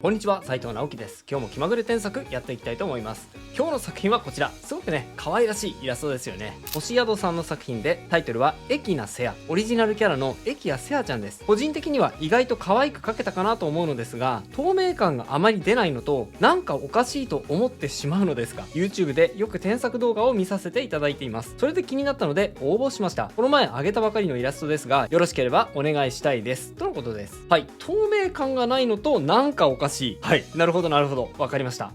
こんにちは、斉藤直樹です。今日も気まぐれ添削やっていきたいと思います。今日の作品はこちら。すごくね、可愛らしいイラストですよね。星宿さんの作品で、タイトルはエキナセア。オリジナルキャラのエキヤセアちゃんです。個人的には意外と可愛く描けたかなと思うのですが、透明感があまり出ないのと、なんかおかしいと思ってしまうのですが、YouTube でよく添削動画を見させていただいています。それで気になったので応募しました。この前上げたばかりのイラストですが、よろしければお願いしたいです。とのことです。はい、透明感がないのと、なんかおかしい。はい、なるほどなるほど、わかりました。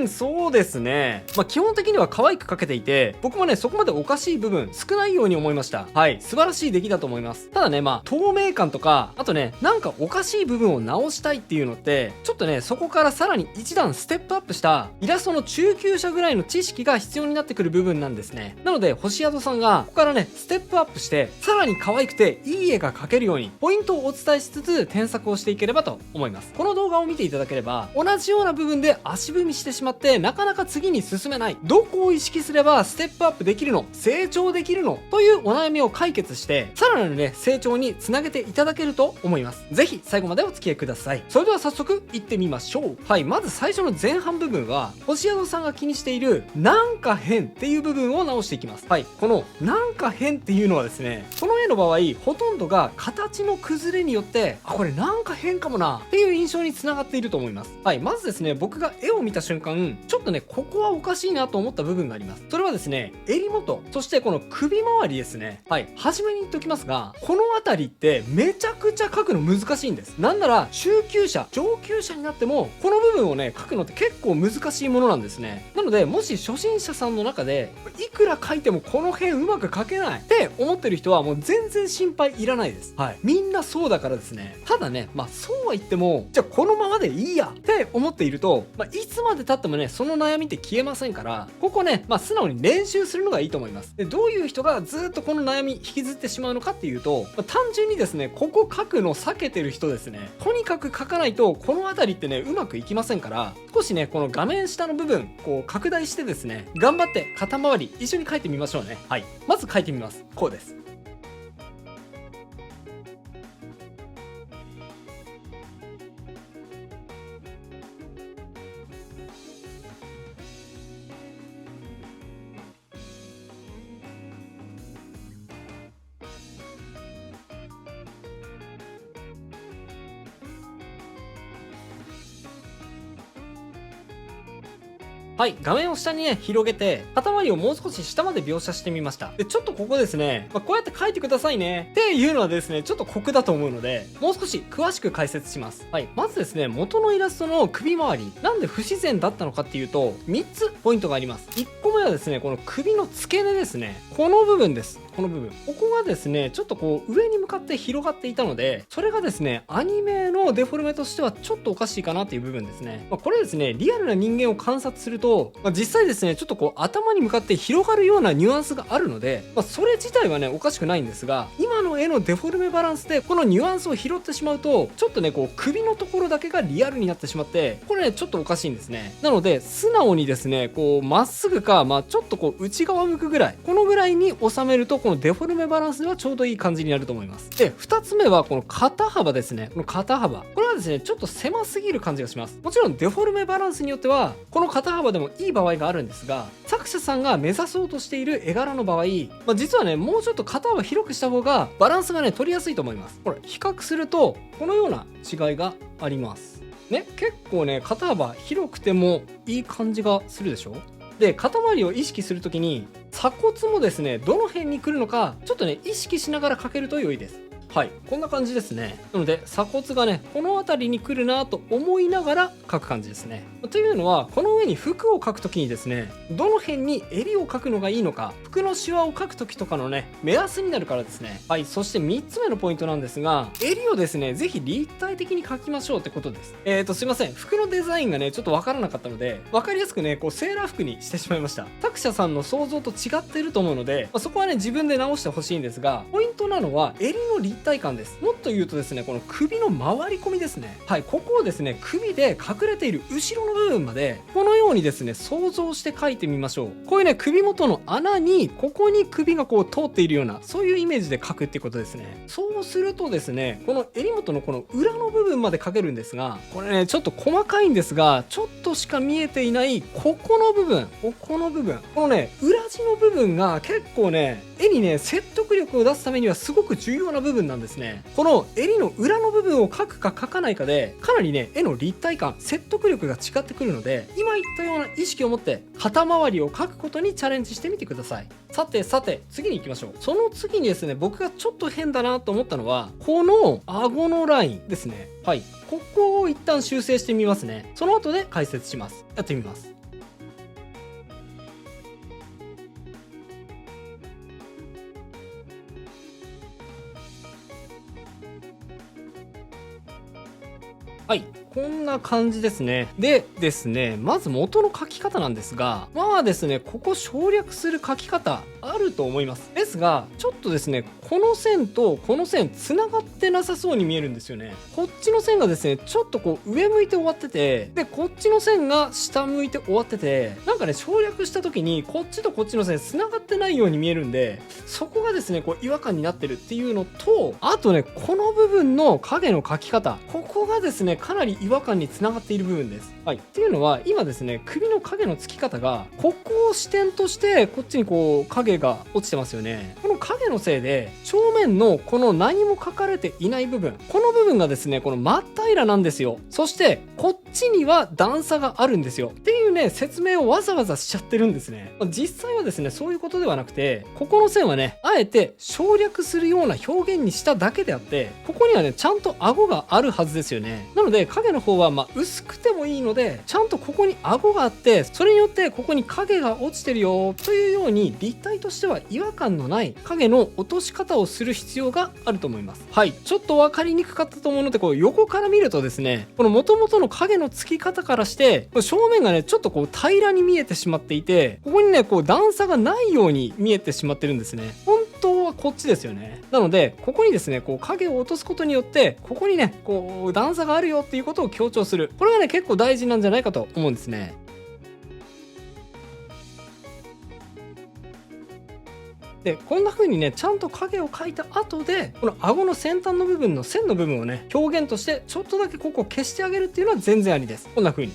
そうですね。基本的には可愛く描けていて、僕もねそこまでおかしい部分少ないように思いました。はい、素晴らしい出来だと思います。ただね、透明感とか、あとね、なんかおかしい部分を直したいっていうのって、ちょっとねそこからさらに一段ステップアップしたイラストの中級者ぐらいの知識が必要になってくる部分なんですね。なので星宿さんがここからねステップアップして、さらに可愛くていい絵が描けるようにポイントをお伝えしつつ添削をしていければと思います。この動画を見ていただければ、同じような部分で足踏みしてしまってなかなか次に進めない、どこを意識すればステップアップできるの、成長できるのというお悩みを解決して、さらなるね成長につなげていただけると思います。ぜひ最後までお付き合いください。それでは早速いってみましょう。はい、まず最初の前半部分は星宿さんが気にしているなんか変っていう部分を直していきます。はい、このなんか変っていうのはですね、この絵の場合ほとんどが形の崩れによって、これなんか変かもなっていう印象につながっていると思います。はい、まずですね、僕が絵を見た瞬間、ちょっとねここはおかしいなと思った部分があります。それはですね、襟元、そしてこの首周りですね。はい、初めに言っておきますが、この辺りってめちゃくちゃ描くの難しいんです。なんなら中級者上級者になってもこの部分をね描くのって結構難しいものなんですね。なので、もし初心者さんの中でいくら描いてもこの辺うまく描けないって思ってる人はもう全然心配いらないです。はい、みんなそうだからですね。ただね、そうは言っても、じゃあこのままでいいやって思っていると、いつまで経ってもねその悩みって消えませんから、ここね、素直に練習するのがいいと思います。で、どういう人がずっとこの悩み引きずってしまうのかっていうと、単純にですね、ここ書くの避けてる人ですね。とにかく書かないとこの辺りってねうまくいきませんから、少しねこの画面下の部分こう拡大してですね、頑張って肩周り一緒に書いてみましょうね。はい、まず書いてみます。こうです。はい、画面を下にね広げて、肩周りをもう少し下まで描写してみました。で、ちょっとここですね、こうやって書いてくださいねっていうのはですね、ちょっと酷だと思うので、もう少し詳しく解説します。はい、まずですね、元のイラストの首周り、なんで不自然だったのかっていうと、3つポイントがあります。1個目はですね、この首の付け根ですね。この部分です。この部分、ここがですねちょっとこう上に向かって広がっていたので、それがですねアニメのデフォルメとしてはちょっとおかしいかなっていう部分ですね。これですね、リアルな人間を観察すると、実際ですねちょっとこう頭に向かって広がるようなニュアンスがあるので、それ自体はねおかしくないんですが、今の絵のデフォルメバランスでこのニュアンスを拾ってしまうと、ちょっとねこう首のところだけがリアルになってしまって、これねちょっとおかしいんですね。なので素直にですねこうまっすぐか、ちょっとこう内側向くぐらい、このぐらいに収めるとこのデフォルメバランスではちょうどいい感じになると思います。で、2つ目はこの肩幅ですね。この肩幅、これはですねちょっと狭すぎる感じがします。もちろんデフォルメバランスによってはこの肩幅でもいい場合があるんですが、作者さんが目指そうとしている絵柄の場合、実はねもうちょっと肩幅広くした方がバランスがね取りやすいと思います。これ比較するとこのような違いがありますね。結構ね肩幅広くてもいい感じがするでしょ。で、肩周りを意識するときに鎖骨もですねどの辺に来るのかちょっとね意識しながら描けると良いです。はい、こんな感じですね。なので鎖骨がねこの辺りに来るなと思いながら描く感じですね。というのは、この上に服を描くときにですね、どの辺に襟を描くのがいいのか、服のシワを描くときとかのね目安になるからですね。はい、そして3つ目のポイントなんですが、襟をですねぜひ立体的に描きましょうってことです。すいません、服のデザインがねちょっとわからなかったので、わかりやすくねこうセーラー服にしてしまいました。作者さんの想像と違っていると思うので、そこはね自分で直してほしいんですが、ポイントなのは襟の立体感です。もっと言うとですね、この首の回り込みですね。はい、ここをですね、首で隠れている後ろの部分まで、このようにですね、想像して描いてみましょう。こういうね、首元の穴に、ここに首がこう通っているような、そういうイメージで描くっていうことですね。そうするとですね、この襟元のこの裏の部分まで描けるんですが、これね、ちょっと細かいんですが、ちょっとしか見えていない、ここの部分、このね、裏地の部分が結構ね、絵にね、説得力を出すためにはすごく重要な部分なんですね。この襟の裏の部分を描くか描かないかで、かなりね、絵の立体感、説得力が違ってくるので、今言ったような意識を持って肩周りを描くことにチャレンジしてみてください。さて、次に行きましょう。その次にですね、僕がちょっと変だなと思ったのは、この顎のラインですね。はい。ここを一旦修正してみますね。その後で解説します。やってみます。はい。こんな感じですね。でですね、まず元の書き方なんですが、まあですね、ここ省略する書き方あると思います。ですが、ちょっとですね、この線とこの線繋がってなさそうに見えるんですよね。こっちの線がですね、ちょっとこう上向いて終わってて、で、こっちの線が下向いて終わってて、なんかね、省略した時にこっちとこっちの線繋がってないように見えるんで、そこがですね、こう違和感になってるっていうのと、あとね、この部分の影の描き方、ここがですね、かなり違和感につながっている部分です。はい。っていうのは、今ですね、首の影のつき方が、ここを視点として、こっちにこう、影が落ちてますよね。この影のせいで、正面のこの何も書かれていない部分、この部分がですね、この真っ平らなんですよ。そして、こっちには段差があるんですよ。っていうね、説明をわざわざしちゃってるんですね。実際はですね、そういうことではなくて、ここの線はね、あえて省略するような表現にしただけであって、ここにはね、ちゃんと顎があるはずですよね。なので、影の方は薄くてもいいので、ちゃんとここに顎があって、それによってここに影が落ちてるよというように、立体としては違和感のない影の落とし方をする必要があると思います。はい。ちょっと分かりにくかったと思うので、こう横から見るとですね、この元々の影のつき方からして、正面がね、ちょっとこう平らに見えてしまっていて、ここにね、こう段差がないように見えてしまってるんですね。本当はこっちですよね。なので、ここにですね、こう影を落とすことによって、ここにね、こう段差があるよっていうことを強調する。これがね、結構大事なんじゃないかと思うんですね。で、こんな風にね、ちゃんと影を描いた後で、この顎の先端の部分の線の部分をね、表現としてちょっとだけここを消してあげるっていうのは全然ありです。こんな風に。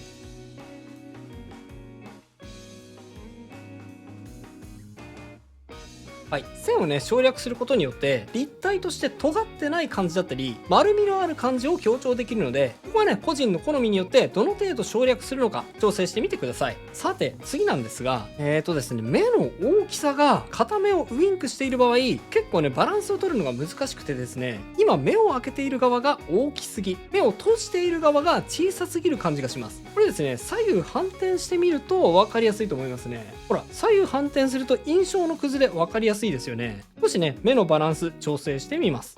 はい、線をね省略することによって立体として尖ってない感じだったり丸みのある感じを強調できるので、ここはね個人の好みによってどの程度省略するのか調整してみてください。さて次なんですが、ですね、目の大きさが片目をウインクしている場合、結構ねバランスを取るのが難しくてですね、今目を開けている側が大きすぎ、目を閉じている側が小さすぎる感じがします。これですね、左右反転してみると分かりやすいと思いますね。ほら、左右反転すると印象の崩れ分かりやすいですよね。少しね目のバランス調整してみます。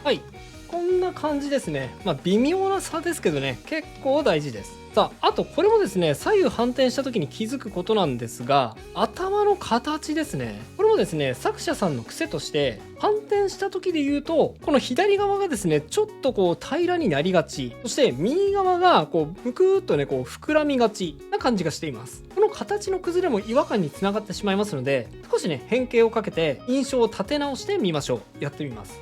はい、こんな感じですね。微妙な差ですけどね、結構大事です。さあ、あとこれもですね、左右反転した時に気づくことなんですが、頭の形ですね。これもですね、作者さんの癖として、反転した時で言うと、この左側がですね、ちょっとこう平らになりがち。そして右側がこう、むくーっとね、こう膨らみがちな感じがしています。この形の崩れも違和感につながってしまいますので、少しね、変形をかけて印象を立て直してみましょう。やってみます。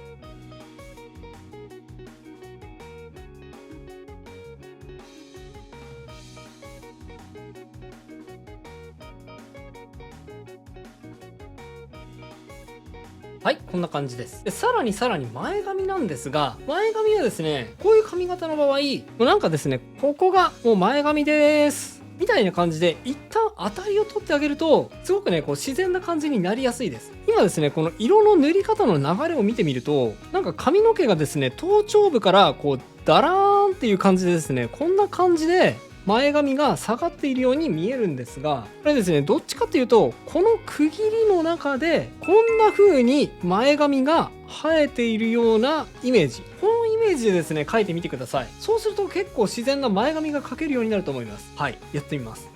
はい、こんな感じです。で、さらに前髪なんですが、前髪はですね、こういう髪型の場合、もうなんかですね、ここがもう前髪です。みたいな感じで、一旦当たりを取ってあげると、すごくね、こう自然な感じになりやすいです。今ですね、この色の塗り方の流れを見てみると、なんか髪の毛がですね、頭頂部からこう、ダラーンっていう感じでですね、こんな感じで、前髪が下がっているように見えるんですが、これですね、どっちかっていうとこの区切りの中でこんな風に前髪が生えているようなイメージ、このイメージでですね描いてみてください。そうすると結構自然な前髪が描けるようになると思います。はい、やってみます。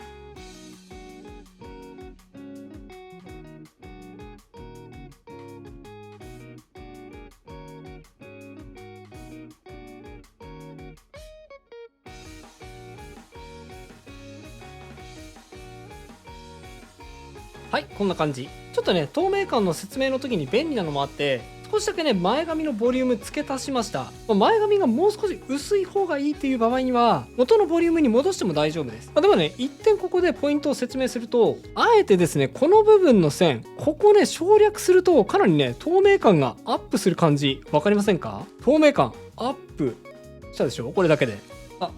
はい、こんな感じ。ちょっとね、透明感の説明の時に便利なのもあって、少しだけね、前髪のボリューム付け足しました。前髪がもう少し薄い方がいいっていう場合には、元のボリュームに戻しても大丈夫です。でもね、一点ここでポイントを説明すると、あえてですね、この部分の線、ここね、省略すると、かなりね、透明感がアップする感じ、わかりませんか？透明感アップしたでしょ？これだけで。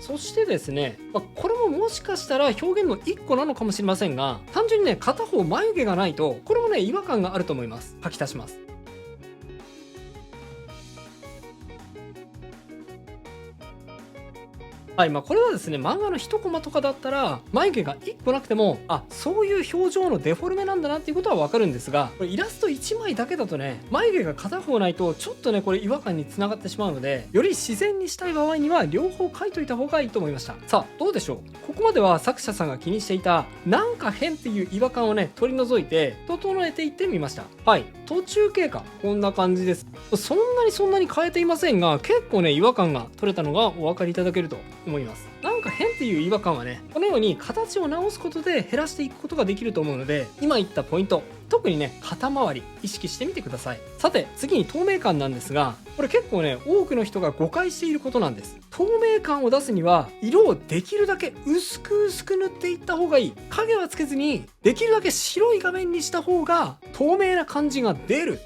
そしてですね、これももしかしたら表現の一個なのかもしれませんが、単純にね、片方眉毛がないと、これもね、違和感があると思います。書き足します。はい、これはですね、漫画の一コマとかだったら、眉毛が1個なくても、そういう表情のデフォルメなんだなっていうことはわかるんですが、これイラスト1枚だけだとね、眉毛が片方ないと、ちょっとね、これ違和感につながってしまうので、より自然にしたい場合には、両方書いといた方がいいと思いました。さあ、どうでしょう？ここまでは作者さんが気にしていた、なんか変っていう違和感をね、取り除いて、整えていってみました。はい、途中経過、こんな感じです。そんなに変えていませんが、結構ね、違和感が取れたのがお分かりいただけると思います。なんか変っていう違和感はね、このように形を直すことで減らしていくことができると思うので、今言ったポイント、特にね、肩周り意識してみてください。さて、次に透明感なんですが、これ結構ね、多くの人が誤解していることなんです。透明感を出すには、色をできるだけ薄く塗っていった方がいい。影はつけずに、できるだけ白い画面にした方が透明な感じが出る。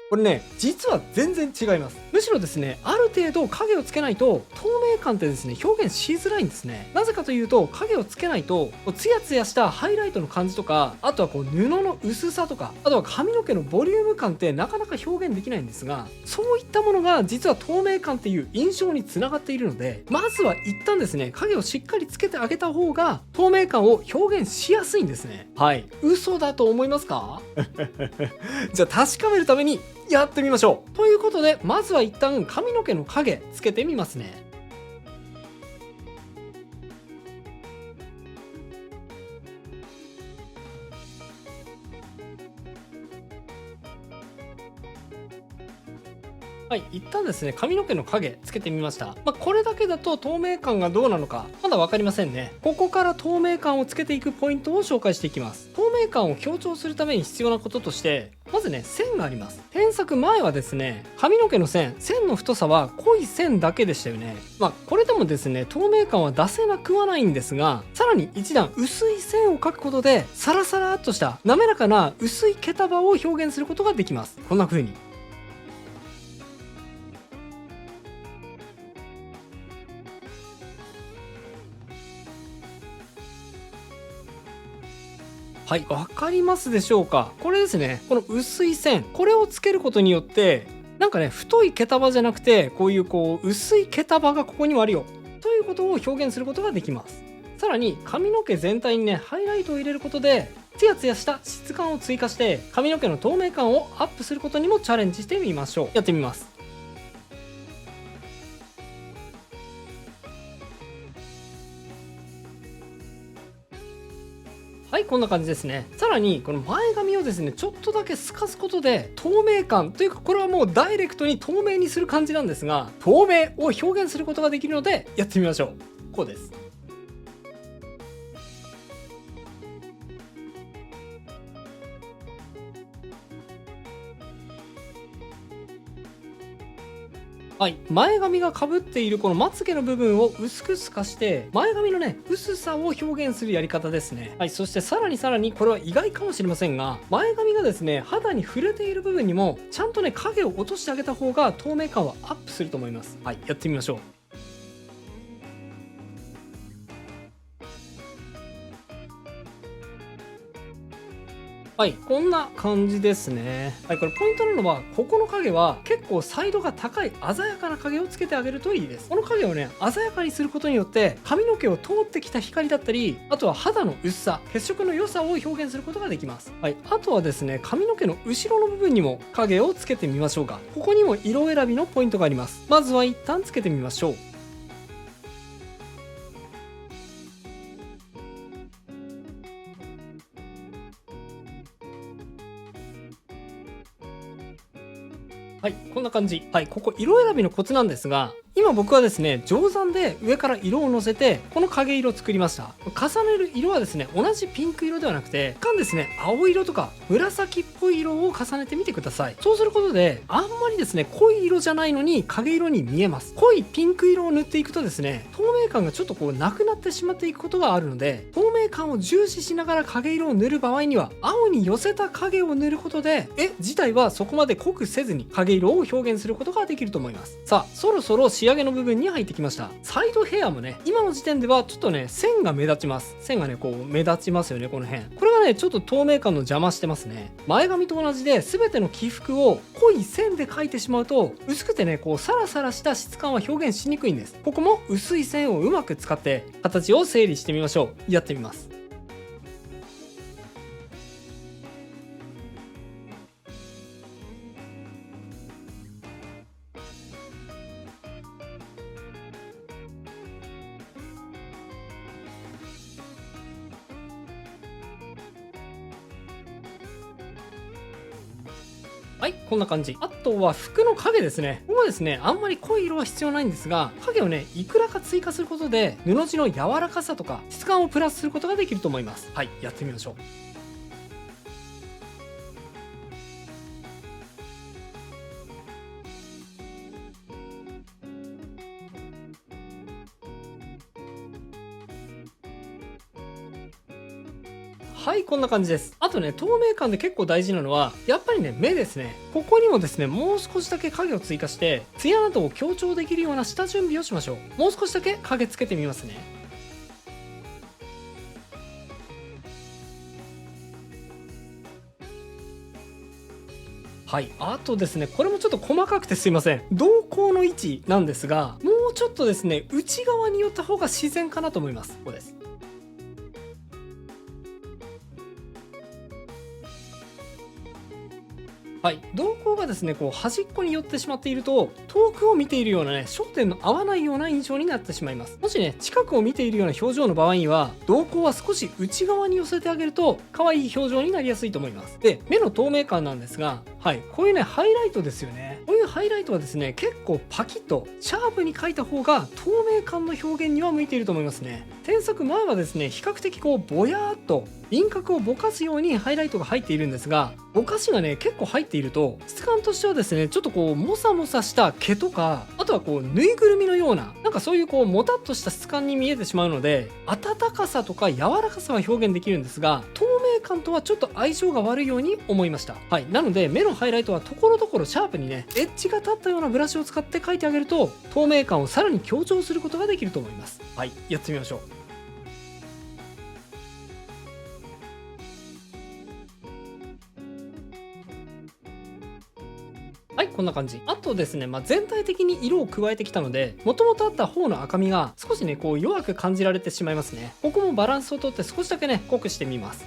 これね、実は全然違います。むしろですね、ある程度影をつけないと透明感ってですね、表現しづらいんですね。なぜかというと、影をつけないとツヤツヤしたハイライトの感じとか、あとは布の薄さとか、あとは髪の毛のボリューム感ってなかなか表現できないんですが、そういったものが実は透明感っていう印象につながっているので、まずは一旦ですね、影をしっかりつけてあげた方が透明感を表現しやすいんですね。はい、嘘だと思いますか？じゃあ確かめるためにやってみましょう。ということで、まずは一旦髪の毛の影つけてみますね。はい、一旦ですね、髪の毛の影つけてみました。これだけだと透明感がどうなのか、まだ分かりませんね。ここから透明感をつけていくポイントを紹介していきます。透明感を強調するために必要なこととして、まずね、線があります。添削前はですね、髪の毛の線の太さは濃い線だけでしたよね。これでもですね、透明感は出せなくはないんですが、さらに一段薄い線を描くことで、サラサラっとした滑らかな薄い毛束を表現することができます。こんな風に。はい、わかりますでしょうか？これですね、この薄い線、これをつけることによって、なんかね、太い毛束じゃなくて、こういう薄い毛束がここにもあるよ、ということを表現することができます。さらに、髪の毛全体にね、ハイライトを入れることで、ツヤツヤした質感を追加して、髪の毛の透明感をアップすることにもチャレンジしてみましょう。やってみます。はい、こんな感じですね。さらに、この前髪をですね、ちょっとだけ透かすことで、透明感というか、これはもうダイレクトに透明にする感じなんですが、透明を表現することができるので、やってみましょう。こうです。はい、前髪がかぶっているこのまつげの部分を薄く透かして前髪のね薄さを表現するやり方ですね。はい、そしてさらにこれは意外かもしれませんが、前髪がですね肌に触れている部分にもちゃんとね影を落としてあげた方が透明感はアップすると思います。はい、やってみましょう。はい、こんな感じですね。はい、これポイントなのは、ここの影は結構彩度が高い鮮やかな影をつけてあげるといいです。この影をね、鮮やかにすることによって、髪の毛を通ってきた光だったり、あとは肌の薄さ、血色の良さを表現することができます。はい、あとはですね、髪の毛の後ろの部分にも影をつけてみましょうか。ここにも色選びのポイントがあります。まずは一旦つけてみましょう。はい、こんな感じ。はい、ここ色選びのコツなんですが、今僕はですね、定山で上から色をのせて、この影色を作りました。重ねる色はですね、同じピンク色ではなくて、間ですね、青色とか紫っぽい色を重ねてみてください。そうすることで、あんまりですね、濃い色じゃないのに影色に見えます。濃いピンク色を塗っていくとですね、透明感がちょっとこうなくなってしまっていくことがあるので、透明感を重視しながら影色を塗る場合には、青に寄せた影を塗ることで、絵自体はそこまで濃くせずに影色を表現することができると思います。さあ、そろそろ仕上げの部分に入ってきました。サイドヘアもね、今の時点ではちょっとね、線が目立ちます。線がね、こう目立ちますよね、この辺。これがね、ちょっと透明感の邪魔してますね。前髪と同じで、全ての起伏を濃い線で描いてしまうと、薄くてね、こうサラサラした質感は表現しにくいんです。ここも薄い線をうまく使って、形を整理してみましょう。やってみます。はい、こんな感じ。あとは服の影ですね。ここはですね、あんまり濃い色は必要ないんですが、影をね、いくらか追加することで、布地の柔らかさとか質感をプラスすることができると思います。はい、やってみましょう。はい、こんな感じです。あとね、透明感で結構大事なのは、やっぱりね、目ですね。ここにもですね、もう少しだけ影を追加して、ツヤなどを強調できるような下準備をしましょう。もう少しだけ影つけてみますね。はい。あとですね、これもちょっと細かくてすいません。瞳孔の位置なんですが、もうちょっとですね、内側に寄った方が自然かなと思います。ここです。はい、瞳孔がですねこう端っこに寄ってしまっていると遠くを見ているようなね焦点の合わないような印象になってしまいます。もしね近くを見ているような表情の場合には瞳孔は少し内側に寄せてあげると可愛い表情になりやすいと思います。で目の透明感なんですが、はい、こういうねハイライトですよね。こういうハイライトはですね結構パキッとシャープに描いた方が透明感の表現には向いていると思いますね。添削前はですね比較的こうぼやーっと輪郭をぼかすようにハイライトが入っているんですが、ぼかしがね結構入っていると質感としてはですねちょっとこうモサモサした毛とか、あとはこうぬいぐるみのようななんかそういうこうもたっとした質感に見えてしまうので、温かさとか柔らかさは表現できるんですが透明感とはちょっと相性が悪いように思いました。はい、なので目のハイライトはところどころシャープにねエッジが立ったようなブラシを使って描いてあげると透明感をさらに強調することができると思います。はい、やってみましょう。はい、こんな感じ。あとですね、全体的に色を加えてきたので、もともとあった方の赤みが少しね、こう弱く感じられてしまいますね。ここもバランスをとって少しだけね、濃くしてみます。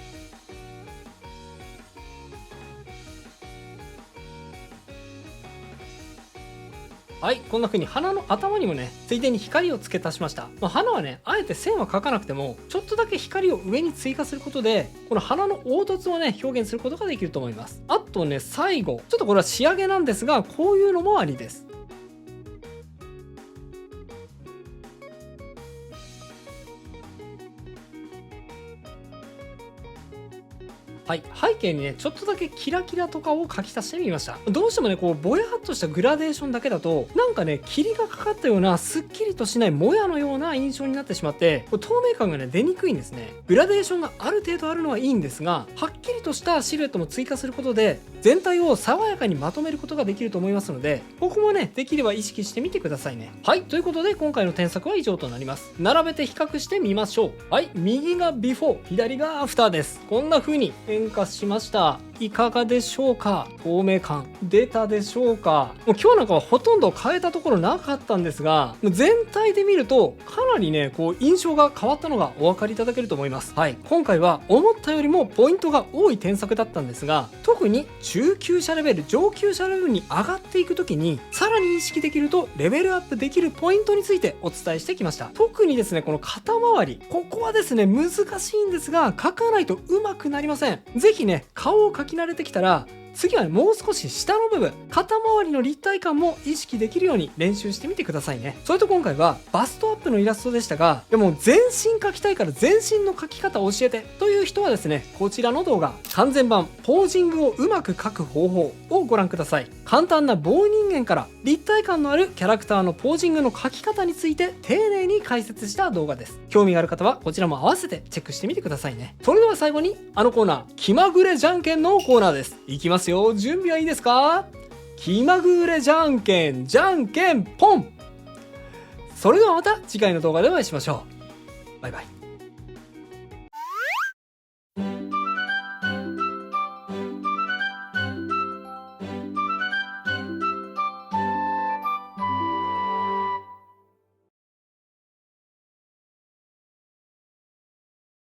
はい、こんな風に鼻の頭にもね、ついでに光を付け足しました。鼻はね、あえて線は描かなくても、ちょっとだけ光を上に追加することで、この鼻の凹凸をね、表現することができると思います。あとね、最後、ちょっとこれは仕上げなんですが、こういうのもありです。はい、背景にねちょっとだけキラキラとかを描き足してみました。どうしてもねこうぼやっとしたグラデーションだけだとなんかね霧がかかったようなすっきりとしないもやのような印象になってしまってこう透明感がね出にくいんですね。グラデーションがある程度あるのはいいんですが、はっきりとしたシルエットも追加することで全体を爽やかにまとめることができると思いますので、ここもねできれば意識してみてくださいね。はい、ということで今回の添削は以上となります。並べて比較してみましょう。はい、右がビフォー左がアフターです。こんな風に、変化しました。いかがでしょうか。透明感出たでしょうか。もう今日なんかはほとんど変えたところなかったんですが、全体で見るとかなりねこう印象が変わったのがお分かりいただけると思います。はい、今回は思ったよりもポイントが多い添削だったんですが、特に中級者レベル上級者レベルに上がっていく時にさらに意識できるとレベルアップできるポイントについてお伝えしてきました。特にですねこの肩周り、ここはですね難しいんですが描かないとうまくなりません。ぜひね顔を描き慣れてきたら次はもう少し下の部分、肩周りの立体感も意識できるように練習してみてくださいね。それと今回はバストアップのイラストでしたが、でも全身描きたいから全身の描き方を教えてという人はですね、こちらの動画完全版ポージングをうまく描く方法をご覧ください。簡単な棒人間から立体感のあるキャラクターのポージングの描き方について丁寧に解説した動画です。興味がある方はこちらも合わせてチェックしてみてくださいね。それでは最後にあのコーナー、気まぐれじゃんけんのコーナーです。いきますよ、準備はいいですか。気まぐれじゃんけんじゃんけんポン。それではまた次回の動画でお会いしましょう。バイバイ。